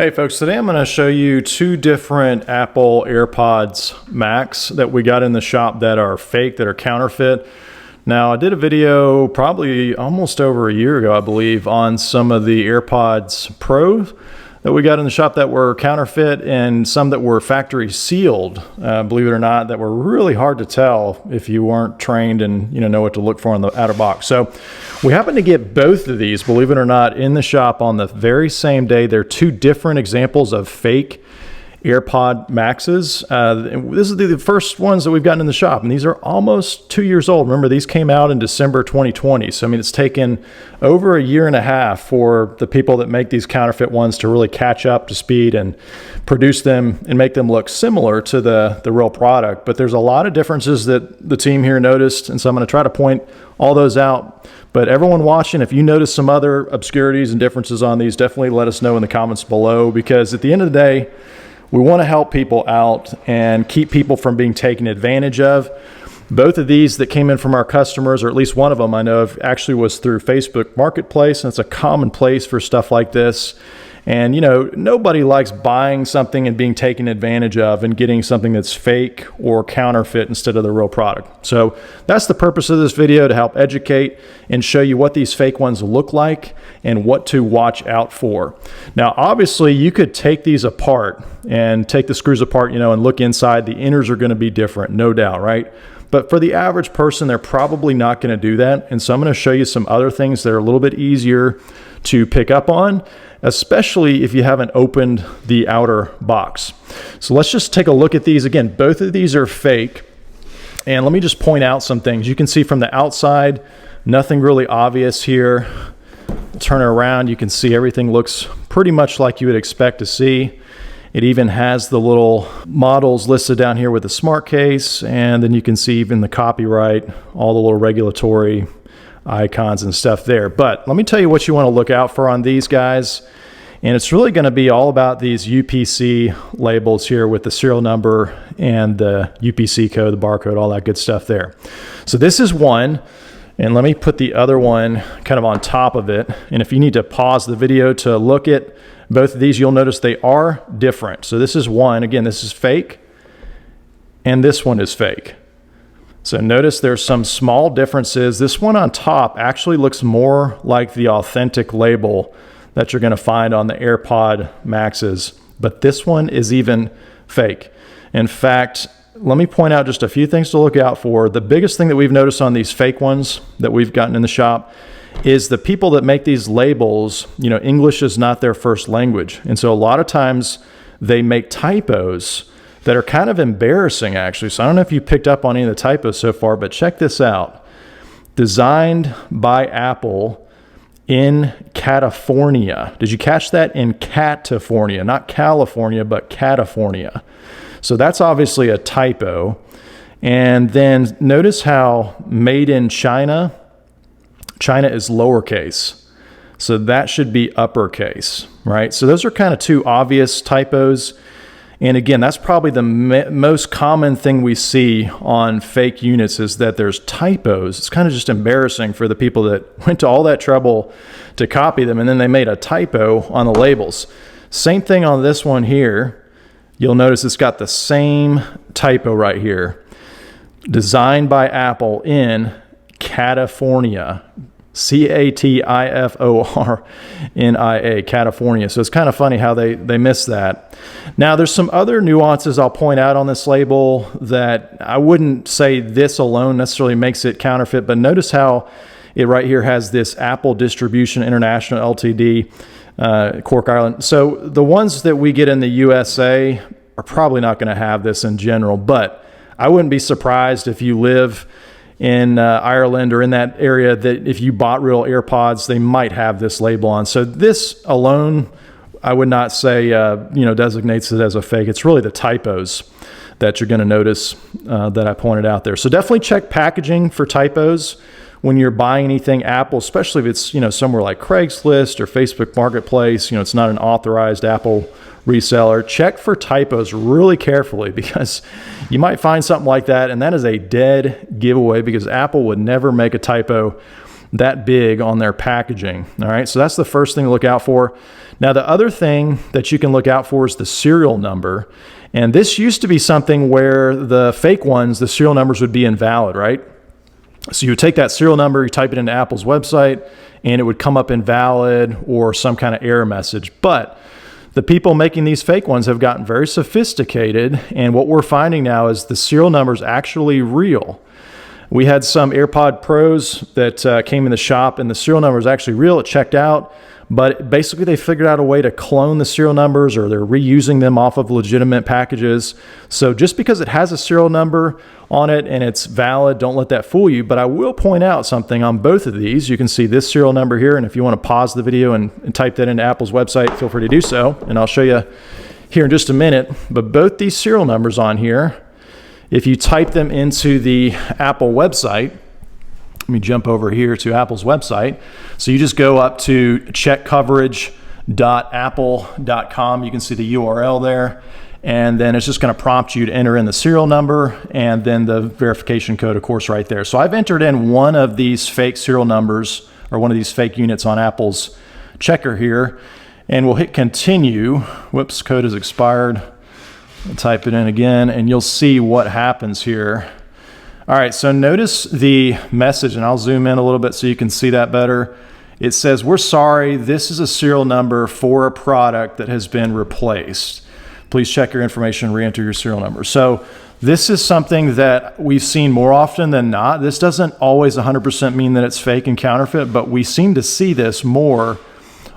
Hey folks, today I'm going to show you two different Apple AirPods Max that we got in the shop that are fake, that are counterfeit. Now, I did a video probably almost over a year ago, I believe, on some of the AirPods Pro that we got in the shop that were counterfeit and some that were factory sealed, believe it or not, that were really hard to tell if you weren't trained and know what to look for in the outer box. So we happened to get both of these, believe it or not, in the shop on the very same day. They're two different examples of fake AirPod Maxes. This is the first ones that we've gotten in the shop, and these are almost 2 years old. Remember, these came out in December 2020. So, I mean, it's taken over a year and a half for the people that make these counterfeit ones to really catch up to speed and produce them and make them look similar to the real product. But there's a lot of differences that the team here noticed, and so I'm going to try to point all those out. But everyone watching, if you notice some other obscurities and differences on these, definitely let us know in the comments below, because at the end of the day, we want to help people out and keep people from being taken advantage of. Both of these that came in from our customers, or at least one of them I know of, actually was through Facebook Marketplace, and it's a common place for stuff like this. And nobody likes buying something and being taken advantage of and getting something that's fake or counterfeit instead of the real product. So that's the purpose of this video, to help educate and show you what these fake ones look like and what to watch out for. Now, obviously, you could take these apart and take the screws apart, and look inside. The inners are going to be different, no doubt, right? But for the average person, they're probably not going to do that. And so I'm going to show you some other things that are a little bit easier to pick up on, especially if you haven't opened the outer box. So let's just take a look at these. Again, both of these are fake. And let me just point out some things. You can see from the outside, nothing really obvious here. Turn it around, you can see everything looks pretty much like you would expect to see. It even has the little models listed down here with the smart case, and then you can see even the copyright, all the little regulatory icons and stuff there. But let me tell you what you want to look out for on these guys. And it's really going to be all about these UPC labels here with the serial number and the UPC code, the barcode, all that good stuff there. So this is one. And let me put the other one kind of on top of it. And if you need to pause the video to look at both of these, you'll notice they are different. So this is one. Again, this is fake, and this one is fake. So notice there's some small differences. This one on top actually looks more like the authentic label that you're going to find on the AirPod Maxes, but this one is even fake. In fact, let me point out just a few things to look out for. The biggest thing that we've noticed on these fake ones that we've gotten in the shop is the people that make these labels, English is not their first language. And so a lot of times they make typos that are kind of embarrassing, actually. So I don't know if you picked up on any of the typos so far, but check this out. Designed by Apple in California. Did you catch that? In California, not California, but California. So that's obviously a typo. And then notice how made in China, China is lowercase. So that should be uppercase, right? So those are kind of two obvious typos. And again, that's probably the most common thing we see on fake units, is that there's typos. It's kind of just embarrassing for the people that went to all that trouble to copy them, and then they made a typo on the labels. Same thing on this one here. You'll notice it's got the same typo right here. Designed by Apple in California. Catifornia, California. So it's kind of funny how they missed that. Now, there's some other nuances I'll point out on this label that I wouldn't say this alone necessarily makes it counterfeit, but notice how it right here has this Apple Distribution International Ltd, Cork Island. So the ones that we get in the USA are probably not going to have this in general, but I wouldn't be surprised if you live in Ireland or in that area, that if you bought real AirPods, they might have this label on. So this alone, I would not say, designates it as a fake. It's really the typos that you're going to notice that I pointed out there. So definitely check packaging for typos when you're buying anything Apple, especially if it's, somewhere like Craigslist or Facebook Marketplace, it's not an authorized Apple reseller. Check for typos really carefully, because you might find something like that, and that is a dead giveaway, because Apple would never make a typo that big on their packaging. All right, so that's the first thing to look out for. Now, the other thing that you can look out for is the serial number. And this used to be something where the fake ones, the serial numbers would be invalid, right? So you would take that serial number, you type it into Apple's website, and it would come up invalid or some kind of error message. But the people making these fake ones have gotten very sophisticated, and what we're finding now is the serial number is actually real. We had some AirPod Pros that came in the shop, and the serial number is actually real. It checked out, but basically they figured out a way to clone the serial numbers, or they're reusing them off of legitimate packages. So just because it has a serial number on it and it's valid, don't let that fool you. But I will point out something on both of these. You can see this serial number here, and if you want to pause the video and type that into Apple's website, feel free to do so, and I'll show you here in just a minute. But both these serial numbers on here, if you type them into the Apple website, let me jump over here to Apple's website. So you just go up to checkcoverage.apple.com. You can see the URL there. And then it's just going to prompt you to enter in the serial number and then the verification code, of course, right there. So I've entered in one of these fake serial numbers, or one of these fake units on Apple's checker here. And we'll hit continue. Whoops, code has expired. I'll type it in again, and you'll see what happens here. All right, so notice the message, and I'll zoom in a little bit so you can see that better. It says, "We're sorry, this is a serial number for a product that has been replaced. Please check your information and re-enter your serial number." So this is something that we've seen more often than not. This doesn't always 100% mean that it's fake and counterfeit, but we seem to see this more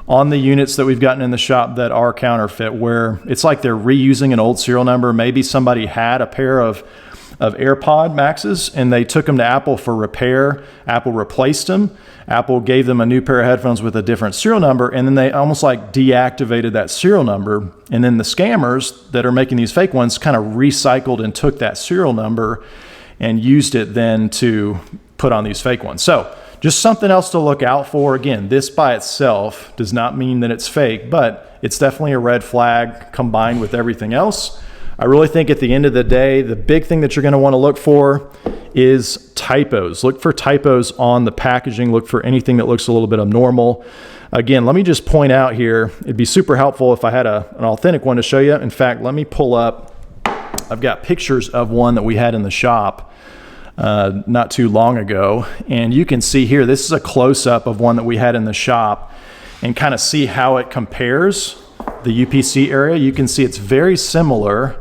on the units that we've gotten in the shop that are counterfeit, where it's like they're reusing an old serial number. Maybe somebody had a pair of AirPod Maxes and they took them to Apple for repair. Apple replaced them. Apple gave them a new pair of headphones with a different serial number, and then they almost like deactivated that serial number. And then the scammers that are making these fake ones kind of recycled and took that serial number and used it then to put on these fake ones. So just something else to look out for. Again, this by itself does not mean that it's fake, but it's definitely a red flag combined with everything else. I really think at the end of the day, the big thing that you're going to want to look for is typos. Look for typos on the packaging. Look for anything that looks a little bit abnormal. Again, let me just point out here, it'd be super helpful if I had an authentic one to show you. In fact, let me pull up, I've got pictures of one that we had in the shop not too long ago. And you can see here, this is a close-up of one that we had in the shop, and kind of see how it compares the UPC area. You can see it's very similar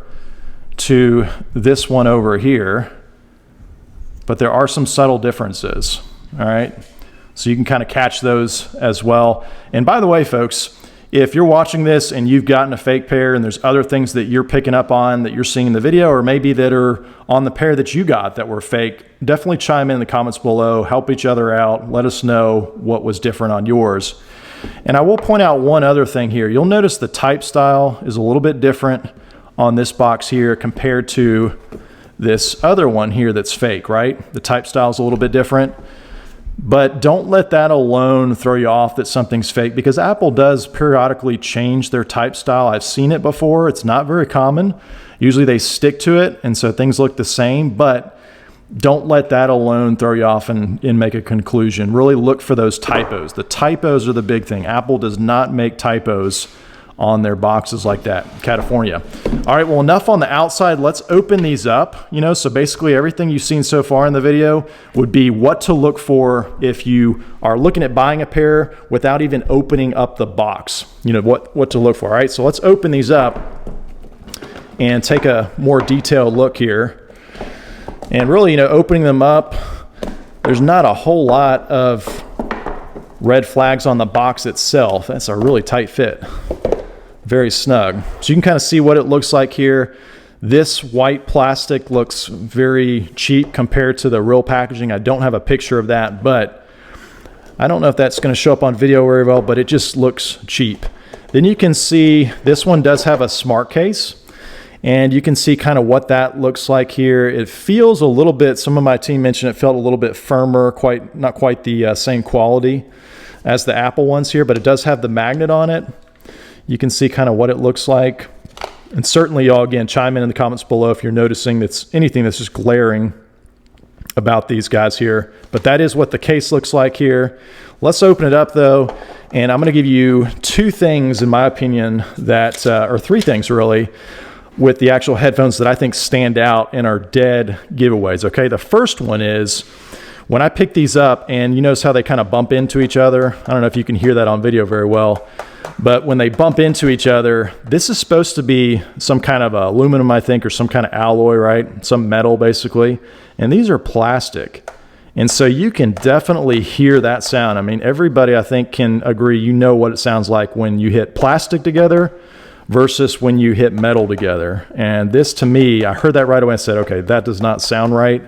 to this one over here, but there are some subtle differences. All right, so you can kind of catch those as well. And by the way, folks, if you're watching this and you've gotten a fake pair and there's other things that you're picking up on that you're seeing in the video, or maybe that are on the pair that you got that were fake, definitely chime in the comments below, help each other out, let us know what was different on yours. And I will point out one other thing here. You'll notice the type style is a little bit different on this box here compared to this other one here that's fake, right? The type style is a little bit different, but don't let that alone throw you off that something's fake, because Apple does periodically change their type style. I've seen it before. It's not very common. Usually they stick to it, and so things look the same, but don't let that alone throw you off and make a conclusion. Really look for those typos. The typos are the big thing. Apple does not make typos on their boxes like that. California. All right, well, enough on the outside. Let's open these up. So basically everything you've seen so far in the video would be what to look for if you are looking at buying a pair without even opening up the box. What to look for. All right, so let's open these up and take a more detailed look here. And really, opening them up, there's not a whole lot of red flags on the box itself. That's a really tight fit. Very snug. So you can kind of see what it looks like here. This white plastic looks very cheap compared to the real packaging. I don't have a picture of that, but I don't know if that's going to show up on video very well, but it just looks cheap. Then you can see this one does have a smart case, and you can see kind of what that looks like here. It feels a little bit, some of my team mentioned it felt a little bit firmer, not quite the same quality as the Apple ones here, but it does have the magnet on it. You can see kind of what it looks like. And certainly y'all, again, chime in the comments below if you're noticing anything that's just glaring about these guys here, but that is what the case looks like here. Let's open it up though, and I'm going to give you two things in my opinion that, or three things really, with the actual headphones that I think stand out and are dead giveaways. Okay, the first one is when I pick these up, and you notice how they kind of bump into each other. I don't know if you can hear that on video very well, but when they bump into each other, this is supposed to be some kind of aluminum, I think, or some kind of alloy, right? Some metal basically. And these are plastic. And so you can definitely hear that sound. I mean, everybody I think can agree, you know what it sounds like when you hit plastic together versus when you hit metal together. And this, to me, I heard that right away and said, okay, that does not sound right.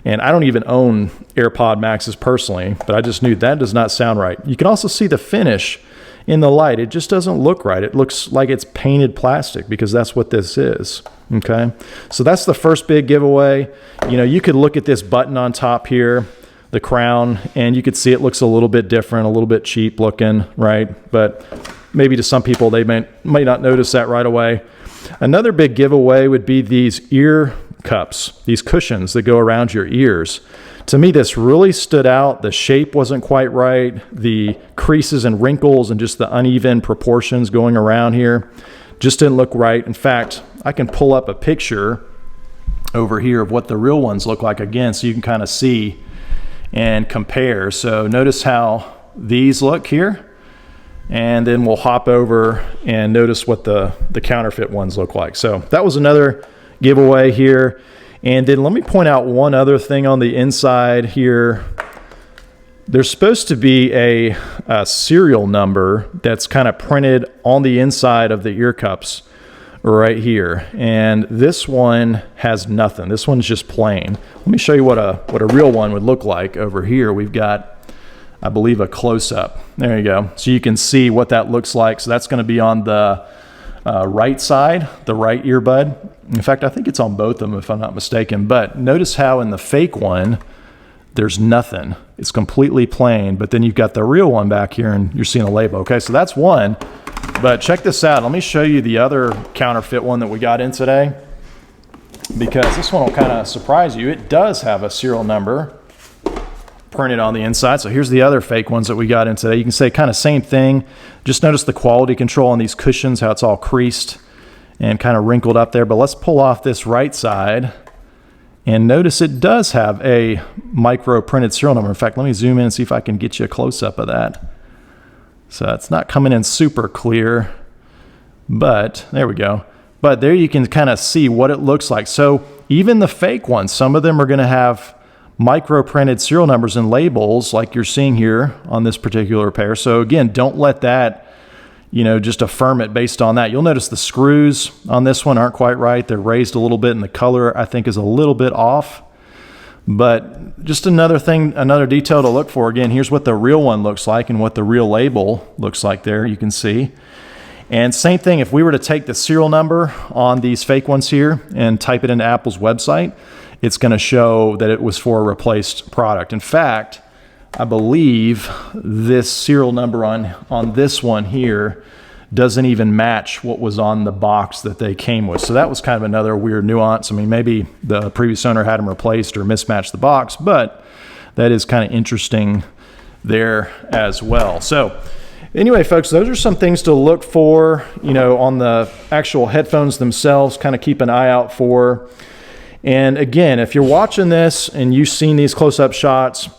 And I don't even own AirPod Maxes personally, but I just knew that does not sound right. You can also see the finish in the light. It just doesn't look right. It looks like it's painted plastic because that's what this is. Okay, so that's the first big giveaway. You know, you could look at this button on top here, the crown, and you could see it looks a little bit different, a little bit cheap looking, right? But maybe to some people, they might not notice that right away. Another big giveaway would be these ear cups, these cushions that go around your ears. To me, this really stood out. The shape wasn't quite right. The creases and wrinkles and just the uneven proportions going around here just didn't look right. In fact, I can pull up a picture over here of what the real ones look like again, so you can kind of see and compare. So notice how these look here, and then we'll hop over and notice what the counterfeit ones look like. So that was another giveaway here. And then let me point out one other thing on the inside here. There's supposed to be a serial number that's kind of printed on the inside of the ear cups right here. And this one has nothing. This one's just plain. Let me show you what a real one would look like over here. We've got, I believe, a close-up. There you go. So you can see what that looks like. So that's going to be on the right side, the right earbud. In fact, I think it's on both of them if I'm not mistaken. But notice how in the fake one, there's nothing. It's completely plain, but then you've got the real one back here and you're seeing a label. Okay, so that's one, but check this out. Let me show you the other counterfeit one that we got in today, because this one will kind of surprise you. It does have a serial number printed on the inside. So here's the other fake ones that we got in today. You can say kind of same thing. Just notice the quality control on these cushions, how it's all creased and kind of wrinkled up there. But let's pull off this right side. And notice it does have a micro printed serial number. In fact, let me zoom in and see if I can get you a close-up of that. So it's not coming in super clear, but there we go. But there you can kind of see what it looks like. So even the fake ones, some of them are going to have micro printed serial numbers and labels like you're seeing here on this particular pair. So again, don't let that, you know, just affirm it based on that. You'll notice the screws on this one aren't quite right. They're raised a little bit, and the color I think is a little bit off. But just another thing, another detail to look for. Again, here's what the real one looks like and what the real label looks like there, you can see. And same thing, if we were to take the serial number on these fake ones here and type it into Apple's website, it's going to show that it was for a replaced product. In fact, I believe this serial number on this one here doesn't even match what was on the box that they came with. So that was kind of another weird nuance. I mean, maybe the previous owner had them replaced or mismatched the box, but that is kind of interesting there as well. So anyway, folks, those are some things to look for, you know, on the actual headphones themselves, kind of keep an eye out for. And again, if you're watching this and you've seen these close-up shots,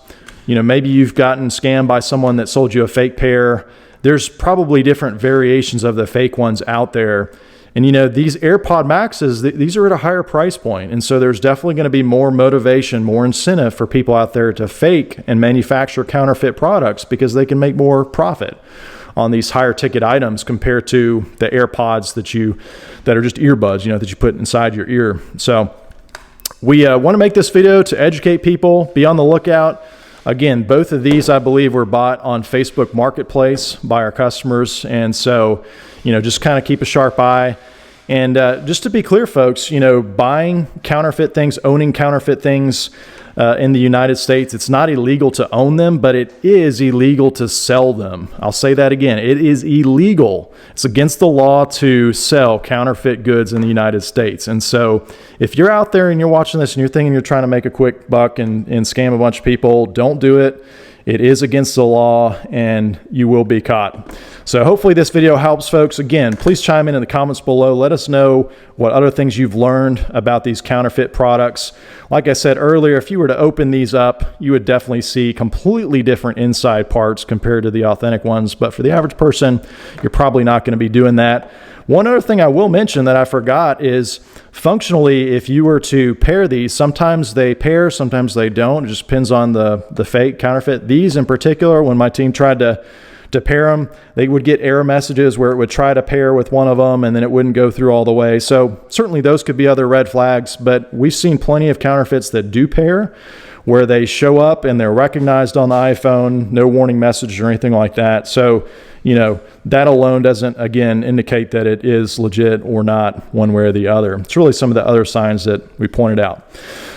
you know, maybe you've gotten scammed by someone that sold you a fake pair. There's probably different variations of the fake ones out there. And, you know, these AirPod Maxes, these are at a higher price point. And so there's definitely going to be more motivation, more incentive for people out there to fake and manufacture counterfeit products because they can make more profit on these higher ticket items compared to the AirPods that are just earbuds, you know, that you put inside your ear. So we want to make this video to educate people. Be on the lookout. Again, both of these, I believe, were bought on Facebook Marketplace by our customers. And so, you know, just kind of keep a sharp eye. And just to be clear, folks, you know, buying counterfeit things, owning counterfeit things in the United States, it's not illegal to own them, but it is illegal to sell them. I'll say that again. It is illegal. It's against the law to sell counterfeit goods in the United States. And so if you're out there and you're watching this and you're thinking you're trying to make a quick buck and scam a bunch of people, don't do it. It is against the law and you will be caught. So hopefully this video helps, folks. Again, please chime in the comments below. Let us know what other things you've learned about these counterfeit products. Like I said earlier, if you were to open these up, you would definitely see completely different inside parts compared to the authentic ones. But for the average person, you're probably not going to be doing that. One other thing I will mention that I forgot is functionally, if you were to pair these, sometimes they pair, sometimes they don't. It just depends on the fake counterfeit. These in particular, when my team tried to pair them, they would get error messages where it would try to pair with one of them and then it wouldn't go through all the way. So certainly those could be other red flags, but we've seen plenty of counterfeits that do pair, where they show up and they're recognized on the iPhone, no warning message or anything like that. So, you know, that alone doesn't, again, indicate that it is legit or not one way or the other. It's really some of the other signs that we pointed out.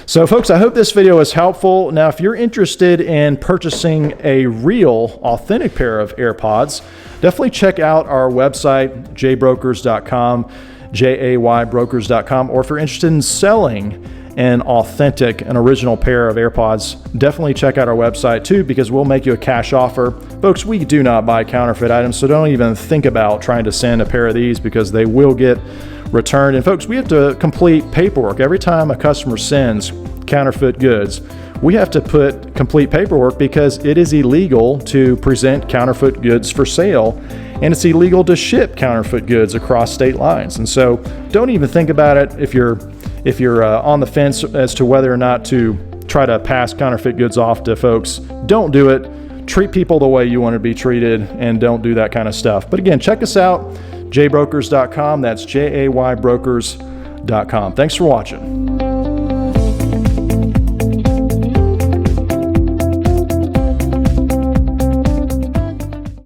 So folks, I hope this video was helpful. Now, if you're interested in purchasing a real, authentic pair of AirPods, definitely check out our website, jaybrokers.com, JAYbrokers.com, or if you're interested in selling an authentic and original pair of AirPods, definitely check out our website too, because we'll make you a cash offer. Folks, we do not buy counterfeit items, so don't even think about trying to send a pair of these because they will get returned. And folks, we have to complete paperwork. Every time a customer sends counterfeit goods, we have to complete paperwork because it is illegal to present counterfeit goods for sale, and it's illegal to ship counterfeit goods across state lines. And so don't even think about it if you're on the fence as to whether or not to try to pass counterfeit goods off to folks. Don't do it. Treat people the way you want to be treated and don't do that kind of stuff. But again, check us out, jaybrokers.com. That's JAYbrokers.com. Thanks for watching.